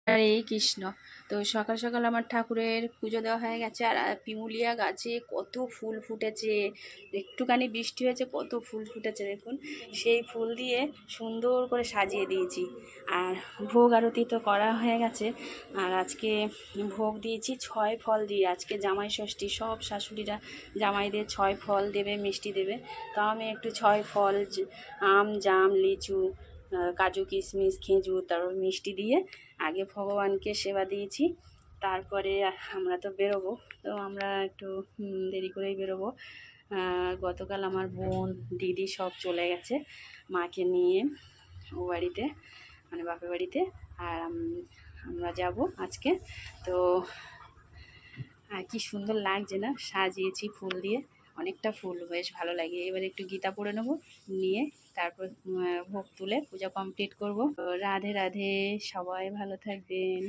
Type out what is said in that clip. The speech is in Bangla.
হরে কৃষ্ণ। তো সকাল সকাল আমার ঠাকুরের পুজো দেওয়া হয়ে গেছে। আর পিমুলিয়া গাছে কত ফুল ফুটেছে, একটুখানি বৃষ্টি হয়েছে কত ফুল ফুটেছে দেখুন। সেই ফুল দিয়ে সুন্দর করে সাজিয়ে দিয়েছি। আর ভোগ আরতি তো করা হয়ে গেছে। আর আজকে ভোগ দিয়েছি 6 ফল দিয়ে। আজকে জামাই ষষ্ঠী, সব শাশুড়িরা জামাইদের 6 ফল দেবে, মিষ্টি দেবে। তো আমি একটু 6 ফল আম, জাম, লিচু, কাজু, কিশমিশ, খেজুর, তারপর মিষ্টি দিয়ে আগে ভগবানকে সেবা দিয়েছি। তারপরে আমরা তো বেরোবো। তো আমরা একটু দেরি করেই বেরোবো। গতকাল আমার বোন, দিদি সব চলে গেছে মাকে নিয়ে ও বাড়িতে, মানে বাপের বাড়িতে। আর আমরা যাব আজকে। তো কি সুন্দর লাগছে না, সাজিয়েছি ফুল দিয়ে, অনেকটা ফুল, বেশ ভালো লাগে। এবার একটু গীতা পড়ে নেবো, নিয়ে তারপর ভোগ তুলে পূজা কমপ্লিট করব। রাধে রাধে, সবাই ভালো থাকবেন।